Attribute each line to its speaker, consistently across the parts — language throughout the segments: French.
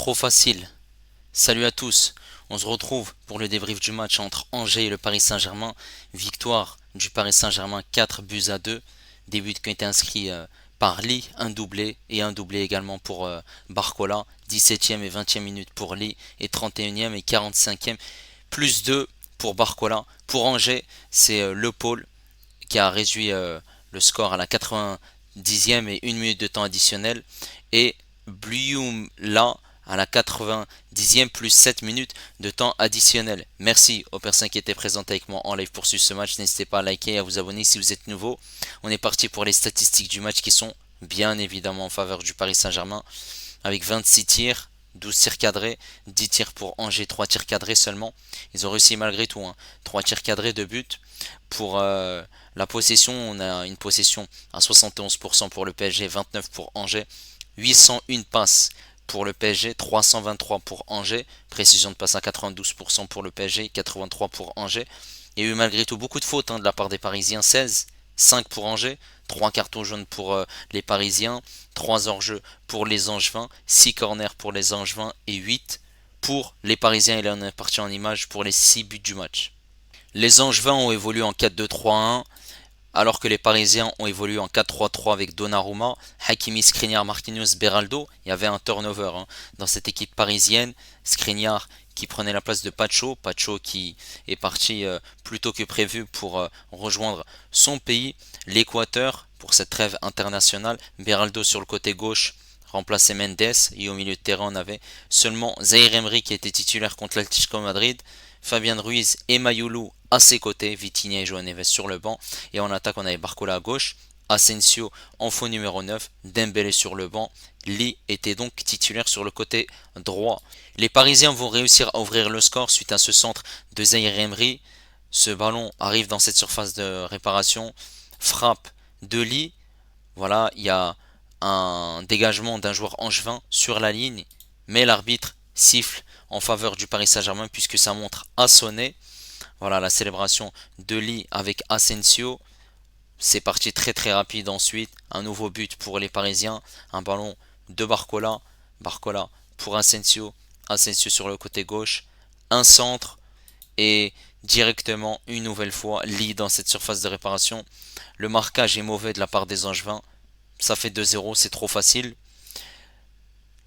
Speaker 1: trop facile. Salut à tous, on se retrouve pour le débrief du match entre Angers et le Paris Saint-Germain. Victoire du Paris Saint-Germain 4 buts à 2. Des buts qui ont été inscrits par Lee, un doublé également pour Barcola. 17e et 20e minute pour Lee et 31e et 45e plus 2 pour Barcola. Pour Angers, c'est Le Paul qui a réduit le score à la 90e et 1 minute de temps additionnel. Et Blum là à la 90e plus 7 minutes de temps additionnel. Merci aux personnes qui étaient présentes avec moi en live pour suivre ce match. N'hésitez pas à liker et à vous abonner si vous êtes nouveau. On est parti pour les statistiques du match qui sont bien évidemment en faveur du Paris Saint-Germain avec 26 tirs, 12 tirs cadrés, 10 tirs pour Angers, 3 tirs cadrés seulement. Ils ont réussi malgré tout, 3 tirs cadrés, 2 buts. Pour la possession, on a une possession à 71% pour le PSG, 29 pour Angers, 801 passes pour le PSG, 323 pour Angers, précision de passe à 92% pour le PSG, 83 pour Angers. Il y a eu malgré tout beaucoup de fautes de la part des Parisiens, 16, 5 pour Angers, 3 cartons jaunes pour les Parisiens, 3 hors-jeu pour les Angevins, 6 corners pour les Angevins et 8 pour les Parisiens. Il en est parti en image pour les 6 buts du match. Les Angevins ont évolué en 4-2-3-1, alors que les Parisiens ont évolué en 4-3-3 avec Donnarumma, Hakimi, Skriniar, Marquinhos, Beraldo. Il y avait un turnover dans cette équipe parisienne. Skriniar qui prenait la place de Pacho, Pacho qui est parti plus tôt que prévu pour rejoindre son pays, l'Équateur, pour cette trêve internationale. Beraldo sur le côté gauche remplaçait Mendes, et au milieu de terrain on avait seulement Zaïre Emery qui était titulaire contre l'Atlético Madrid, Fabien Ruiz et Mayoulou à ses côtés, Vitinha et João Neves sur le banc, et en attaque on avait Barcola à gauche, Asensio en faux numéro 9, Dembélé sur le banc. Lee était donc titulaire sur le côté droit. Les Parisiens vont réussir à ouvrir le score suite à ce centre de Zaïre Emery. Ce ballon arrive dans cette surface de réparation, frappe de Lee. Voilà, il y a un dégagement d'un joueur angevin sur la ligne, mais l'arbitre siffle en faveur du Paris Saint-Germain puisque sa montre a sonné. Voilà la célébration de Lee avec Asensio. C'est parti très très rapide ensuite. Un nouveau but pour les Parisiens. Un ballon de Barcola. Barcola pour Asensio. Asensio sur le côté gauche. Un centre et directement une nouvelle fois Lee dans cette surface de réparation. Le marquage est mauvais de la part des Angevins. Ça fait 2-0, c'est trop facile.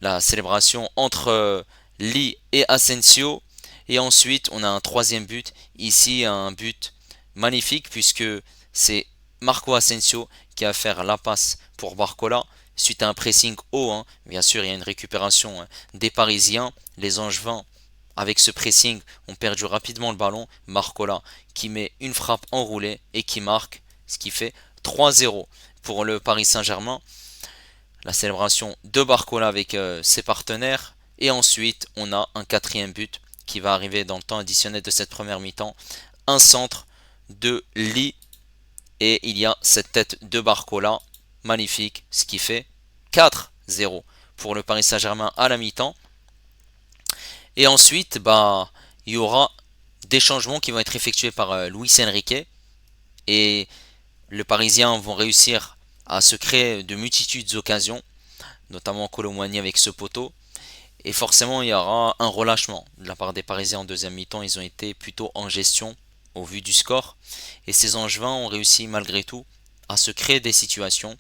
Speaker 1: La célébration entre Lee et Asensio. Et ensuite, on a un troisième but. Ici, un but magnifique puisque c'est Marco Asensio qui a fait la passe pour Barcola suite à un pressing haut. Bien sûr, il y a une récupération des Parisiens. Les Angevins, avec ce pressing, ont perdu rapidement le ballon. Barcola qui met une frappe enroulée et qui marque, ce qui fait 3-0 pour le Paris Saint-Germain. La célébration de Barcola avec ses partenaires. Et ensuite, on a un quatrième but qui va arriver dans le temps additionnel de cette première mi-temps. Un centre de Lee. Et il y a cette tête de Barcola. Magnifique. Ce qui fait 4-0 pour le Paris Saint-Germain à la mi-temps. Et ensuite, il y aura des changements qui vont être effectués par Luis Enrique. Et les Parisiens vont réussir à se créer de multitudes d'occasions, notamment Kolo Muani avec ce poteau. Et forcément, il y aura un relâchement de la part des Parisiens en deuxième mi-temps. Ils ont été plutôt en gestion au vu du score. Et ces Angevins ont réussi malgré tout à se créer des situations.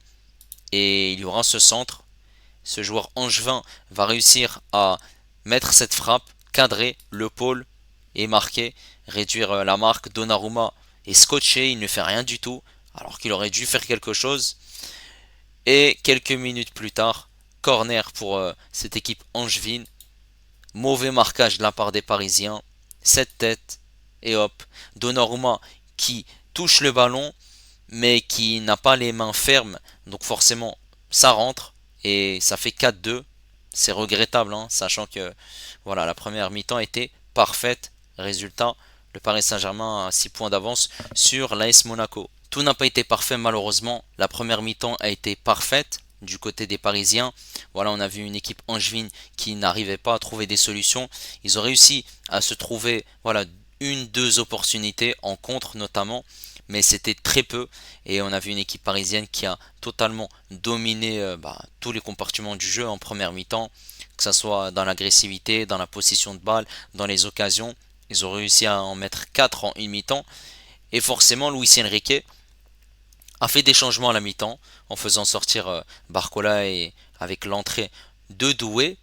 Speaker 1: Et il y aura ce centre. Ce joueur angevin va réussir à mettre cette frappe, cadrer le pôle et marquer, réduire la marque. Donnarumma est scotché, il ne fait rien du tout, alors qu'il aurait dû faire quelque chose. Et quelques minutes plus tard, corner pour cette équipe angevine. Mauvais marquage de la part des Parisiens. Cette tête. Et hop. Donnarumma qui touche le ballon, mais qui n'a pas les mains fermes. Donc forcément, ça rentre. Et ça fait 4-2. C'est regrettable, sachant que voilà, la première mi-temps était parfaite. Résultat, le Paris Saint-Germain a 6 points d'avance sur l'AS Monaco. Tout n'a pas été parfait malheureusement. La première mi-temps a été parfaite du côté des Parisiens. Voilà, on a vu une équipe angevine qui n'arrivait pas à trouver des solutions. Ils ont réussi à se trouver deux opportunités en contre notamment, mais c'était très peu. Et on a vu une équipe parisienne qui a totalement dominé tous les compartiments du jeu en première mi-temps, que ce soit dans l'agressivité, dans la possession de balle, dans les occasions. Ils ont réussi à en mettre 4 en une mi-temps. Et forcément, Luis Enrique a fait des changements à la mi-temps en faisant sortir Barcola et avec l'entrée de Doué.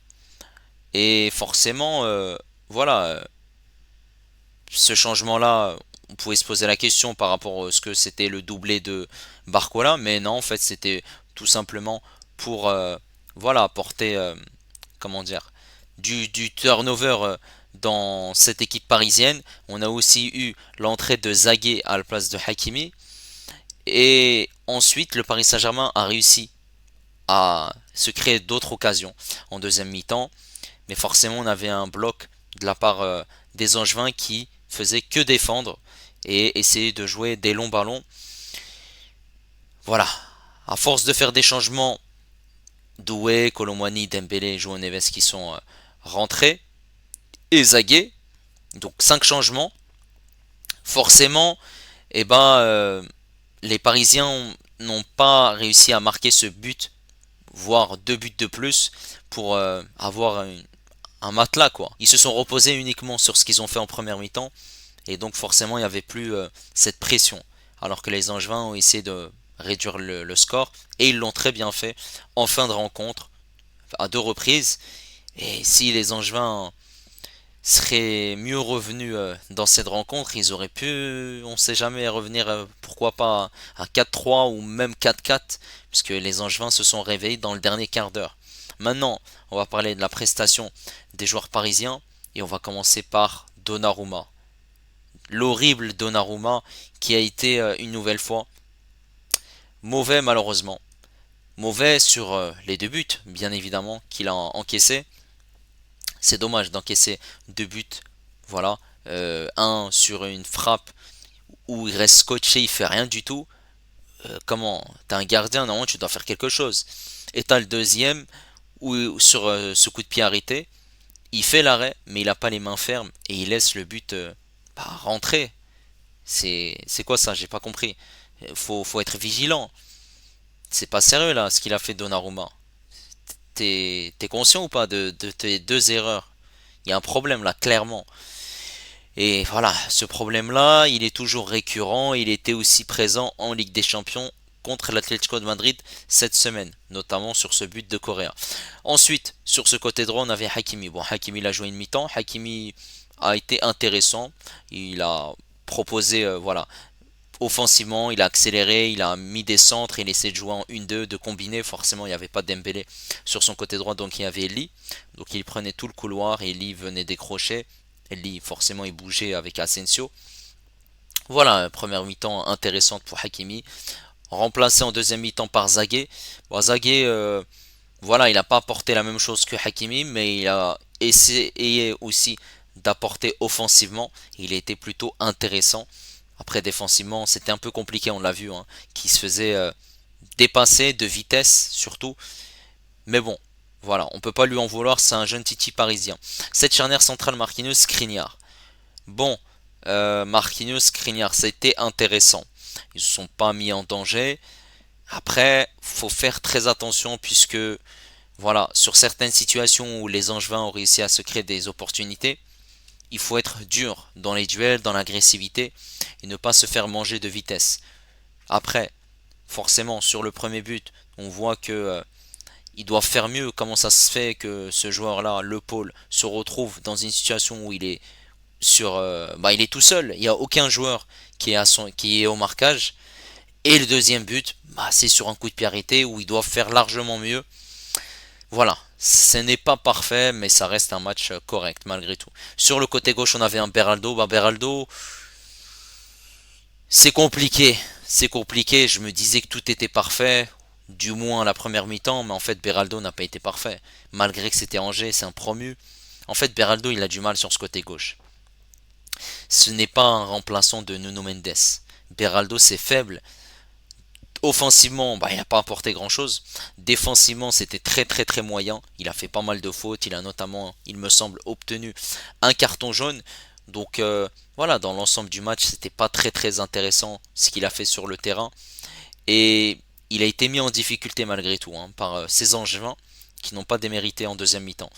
Speaker 1: Et forcément, voilà, ce changement-là, on pouvait se poser la question par rapport à ce que c'était le doublé de Barcola, mais non, en fait, c'était tout simplement pour, voilà, apporter, comment dire, du turnover dans cette équipe parisienne. On a aussi eu l'entrée de Zagué à la place de Hakimi. Et ensuite, le Paris Saint-Germain a réussi à se créer d'autres occasions en deuxième mi-temps. Mais forcément, on avait un bloc de la part des Angevins qui faisait que défendre et essayer de jouer des longs ballons. Voilà. À force de faire des changements, Doué, Colomwani, Dembélé et João Neves qui sont rentrés et Zagué. Donc 5 changements. Forcément, eh ben, les Parisiens n'ont pas réussi à marquer ce but, voire 2 buts de plus pour avoir un matelas quoi. Ils se sont reposés uniquement sur ce qu'ils ont fait en première mi-temps et donc forcément il n'y avait plus cette pression. Alors que les Angevins ont essayé de réduire le score et ils l'ont très bien fait en fin de rencontre à 2 reprises. Et si les Angevins seraient mieux revenus dans cette rencontre, ils auraient pu, on sait jamais, revenir pourquoi pas à 4-3 ou même 4-4 puisque les Angevins se sont réveillés dans le dernier quart d'heure. Maintenant, on va parler de la prestation des joueurs parisiens et on va commencer par Donnarumma. L'horrible Donnarumma qui a été une nouvelle fois mauvais malheureusement. Mauvais sur les 2 buts, bien évidemment, qu'il a encaissé. C'est dommage d'encaisser 2 buts. Voilà. Un sur une frappe où il reste scotché, il fait rien du tout. Comment? T'es un gardien, non, tu dois faire quelque chose. Et t'as le deuxième où sur ce coup de pied arrêté, il fait l'arrêt, mais il n'a pas les mains fermes et il laisse le but rentrer. C'est quoi ça? J'ai pas compris. Faut être vigilant. C'est pas sérieux là ce qu'il a fait Donnarumma. T'es conscient ou pas de tes 2 erreurs? Il y a un problème là, clairement. Et voilà, ce problème-là, il est toujours récurrent. Il était aussi présent en Ligue des Champions contre l'Atlético de Madrid cette semaine, notamment sur ce but de Correa. Ensuite, sur ce côté droit, on avait Hakimi. Bon, Hakimi il a joué une mi-temps. Hakimi a été intéressant. Il a proposé, voilà, offensivement, il a accéléré, il a mis des centres, il essaie de jouer en 1-2, de combiner. Forcément, il n'y avait pas Dembélé sur son côté droit, donc il y avait Lee. Donc il prenait tout le couloir et Lee venait décrocher. Et Lee, forcément, il bougeait avec Asensio. Voilà, première mi-temps intéressante pour Hakimi. Remplacé en deuxième mi-temps par Zagué. Bon, Zagué, voilà, il n'a pas apporté la même chose que Hakimi, mais il a essayé aussi d'apporter offensivement. Il a été plutôt intéressant. Après, défensivement, c'était un peu compliqué, on l'a vu, hein, qui se faisait dépasser de vitesse surtout. Mais bon, voilà, on peut pas lui en vouloir, c'est un jeune Titi parisien. Cette charnière centrale Marquinhos Skriniar. Bon, Marquinhos Skriniar, c'était intéressant. Ils se sont pas mis en danger. Après, faut faire très attention puisque voilà, sur certaines situations où les Angevins ont réussi à se créer des opportunités, il faut être dur dans les duels, dans l'agressivité et ne pas se faire manger de vitesse. Après, forcément, sur le premier but, on voit que ils doivent faire mieux. Comment ça se fait que ce joueur-là, Le Paul, se retrouve dans une situation où il est il est tout seul. Il n'y a aucun joueur qui est au marquage. Et le deuxième but, c'est sur un coup de pied arrêté où ils doivent faire largement mieux. Voilà, ce n'est pas parfait, mais ça reste un match correct malgré tout. Sur le côté gauche, on avait un Beraldo. Beraldo, c'est compliqué. C'est compliqué. Je me disais que tout était parfait, du moins à la première mi-temps, mais en fait, Beraldo n'a pas été parfait. Malgré que c'était Angers, c'est un promu. En fait, Beraldo, il a du mal sur ce côté gauche. Ce n'est pas un remplaçant de Nuno Mendes. Beraldo, c'est faible. Offensivement, il n'a pas apporté grand chose. Défensivement, c'était très très très moyen. Il a fait pas mal de fautes. Il a notamment, il me semble, obtenu un carton jaune. Donc voilà, dans l'ensemble du match, c'était pas très très intéressant ce qu'il a fait sur le terrain. Et il a été mis en difficulté malgré tout par ses Angevins qui n'ont pas démérité en deuxième mi-temps.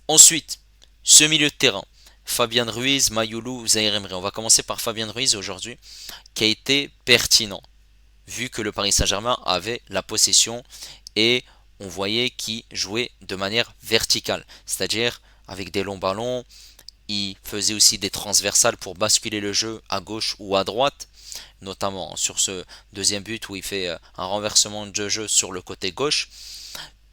Speaker 1: Ensuite, ce milieu de terrain, Fabien Ruiz, Mayoulou, Zahir Emery. On va commencer par Fabien Ruiz aujourd'hui, qui a été pertinent, vu que le Paris Saint-Germain avait la possession et on voyait qu'il jouait de manière verticale, c'est-à-dire avec des longs ballons. Il faisait aussi des transversales pour basculer le jeu à gauche ou à droite, notamment sur ce deuxième but où il fait un renversement de jeu sur le côté gauche.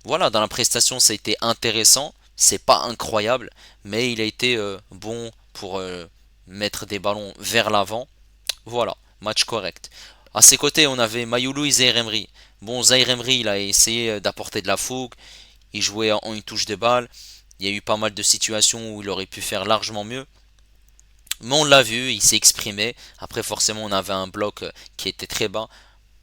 Speaker 1: Voilà, dans la prestation, ça a été intéressant. C'est pas incroyable, mais il a été bon pour mettre des ballons vers l'avant. Voilà, match correct. À ses côtés, on avait Mayoulou et Zahir Emery. Bon, Zahir Emery, il a essayé d'apporter de la fougue. Il jouait en une touche de balle. Il y a eu pas mal de situations où il aurait pu faire largement mieux. Mais on l'a vu, il s'est exprimé. Après, forcément, on avait un bloc qui était très bas.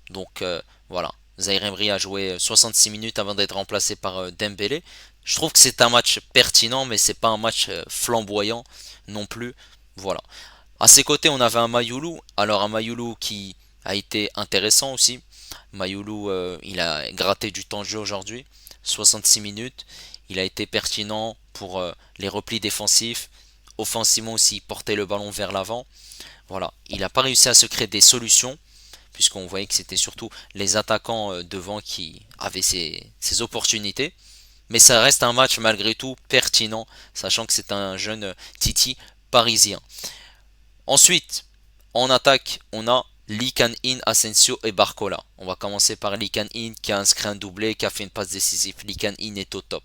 Speaker 1: Donc voilà, Zahir Emery a joué 66 minutes avant d'être remplacé par Dembélé. Je trouve que c'est un match pertinent, mais c'est pas un match flamboyant non plus. Voilà. À ses côtés, on avait un Mayoulou. Alors un Mayoulou qui a été intéressant aussi. Mayoulou, il a gratté du temps de jeu aujourd'hui, 66 minutes. Il a été pertinent pour les replis défensifs. Offensivement aussi, porter le ballon vers l'avant. Voilà, il n'a pas réussi à se créer des solutions, puisqu'on voyait que c'était surtout les attaquants devant qui avaient ces opportunités. Mais ça reste un match malgré tout pertinent, sachant que c'est un jeune Titi parisien. Ensuite, en attaque, on a Lee Kan-in, Asensio et Barcola. On va commencer par Lee Kan-in qui a inscrit un doublé, qui a fait une passe décisive. Lee Kan-in est au top.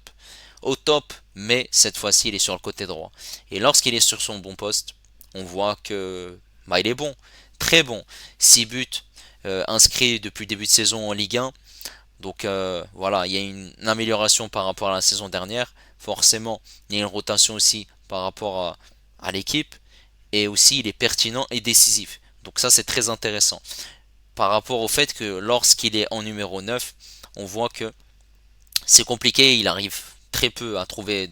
Speaker 1: Au top, mais cette fois-ci, il est sur le côté droit. Et lorsqu'il est sur son bon poste, on voit que il est bon, très bon. 6 buts inscrits depuis le début de saison en Ligue 1. Donc voilà, il y a une amélioration par rapport à la saison dernière. Forcément, il y a une rotation aussi par rapport à l'équipe. Et aussi, il est pertinent et décisif. Donc ça, c'est très intéressant. Par rapport au fait que lorsqu'il est en numéro 9, on voit que c'est compliqué, il arrive très peu à trouver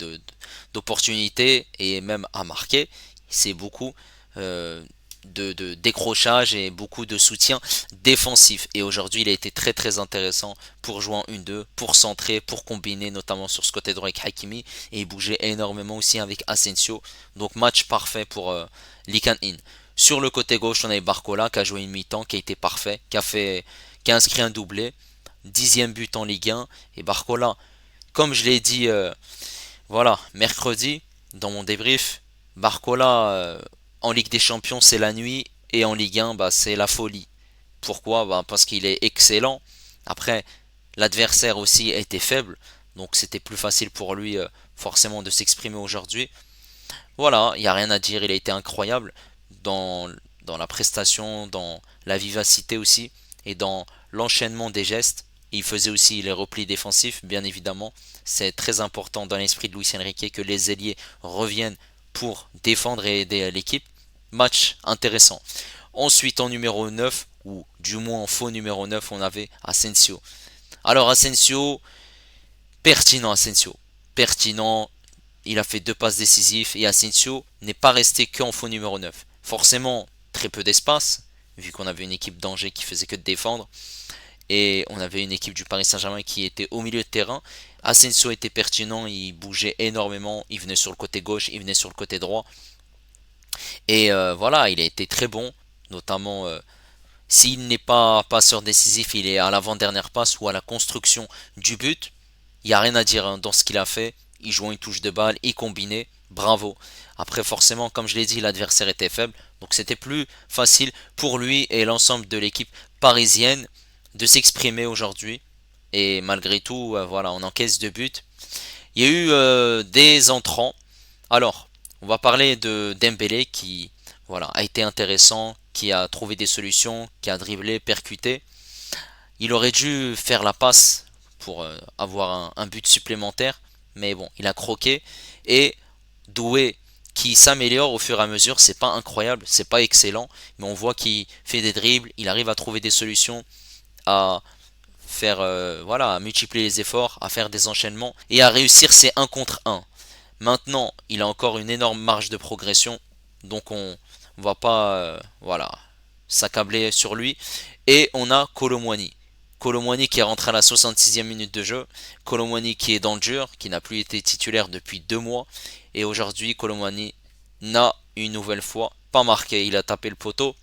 Speaker 1: d'opportunités et même à marquer. C'est beaucoup de décrochage et beaucoup de soutien défensif. Et aujourd'hui, il a été très très intéressant pour jouer en 1-2, pour centrer, pour combiner, notamment sur ce côté droit avec Hakimi. Et il bougeait énormément aussi avec Asensio. Donc match parfait pour Lee Kan-in. Sur le côté gauche, on avait Barcola qui a joué une mi-temps, qui a été parfait, qui a inscrit un doublé. 10e but en Ligue 1. Et Barcola, comme je l'ai dit voilà, mercredi, dans mon débrief, Barcola en Ligue des Champions c'est la nuit et en Ligue 1 c'est la folie. Pourquoi parce qu'il est excellent. Après, l'adversaire aussi était faible, donc c'était plus facile pour lui forcément de s'exprimer aujourd'hui. Voilà, il n'y a rien à dire, il a été incroyable dans la prestation, dans la vivacité aussi, et dans l'enchaînement des gestes. Il faisait aussi les replis défensifs, bien évidemment. C'est très important dans l'esprit de Luis Enrique que les ailiers reviennent pour défendre et aider l'équipe. Match intéressant. Ensuite, en numéro 9, ou du moins en faux numéro 9, on avait Asensio. Alors Asensio, pertinent Asensio. Pertinent, il a fait deux passes décisives et Asensio n'est pas resté qu'en faux numéro 9. Forcément, très peu d'espace, vu qu'on avait une équipe d'Angers qui faisait que de défendre. Et on avait une équipe du Paris Saint-Germain qui était au milieu de terrain. Asensio était pertinent, il bougeait énormément, il venait sur le côté gauche, il venait sur le côté droit. Et voilà, il a été très bon, notamment s'il n'est pas passeur décisif, il est à l'avant-dernière passe ou à la construction du but. Il n'y a rien à dire dans ce qu'il a fait. Il jouait une touche de balle, il combinait, bravo. Après forcément, comme je l'ai dit, l'adversaire était faible, donc c'était plus facile pour lui et l'ensemble de l'équipe parisienne de s'exprimer aujourd'hui. Et malgré tout, voilà, on encaisse deux buts. Il y a eu des entrants. Alors, on va parler de Dembélé qui voilà, a été intéressant, qui a trouvé des solutions, qui a dribblé, percuté. Il aurait dû faire la passe pour avoir un but supplémentaire, mais bon, il a croqué. Et Doué qui s'améliore au fur et à mesure, c'est pas incroyable, c'est pas excellent, mais on voit qu'il fait des dribbles, il arrive à trouver des solutions, à faire voilà, à multiplier les efforts, à faire des enchaînements et à réussir ses 1 contre 1. Maintenant, il a encore une énorme marge de progression, donc on va pas voilà, s'accabler sur lui. Et on a Kolo Muani. Kolo Muani qui est rentré à la 66e minute de jeu. Kolo Muani qui est dans le dur, qui n'a plus été titulaire depuis 2 mois. Et aujourd'hui, Kolo Muani n'a une nouvelle fois pas marqué. Il a tapé le poteau.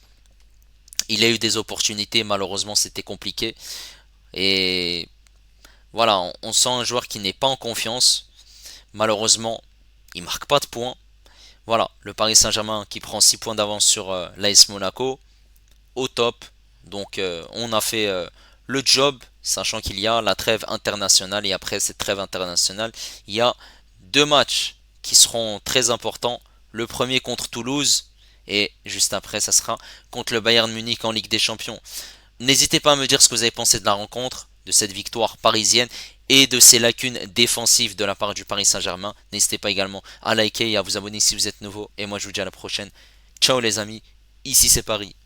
Speaker 1: Il a eu des opportunités, malheureusement c'était compliqué. Et voilà, on sent un joueur qui n'est pas en confiance. Malheureusement, il marque pas de points. Voilà, le Paris Saint-Germain qui prend 6 points d'avance sur l'AS Monaco, au top. Donc on a fait le job, sachant qu'il y a la trêve internationale. Et après cette trêve internationale, il y a 2 matchs qui seront très importants. Le premier contre Toulouse, et juste après, ça sera contre le Bayern Munich en Ligue des Champions. N'hésitez pas à me dire ce que vous avez pensé de la rencontre, de cette victoire parisienne et de ces lacunes défensives de la part du Paris Saint-Germain. N'hésitez pas également à liker et à vous abonner si vous êtes nouveau. Et moi je vous dis à la prochaine. Ciao les amis, ici c'est Paris.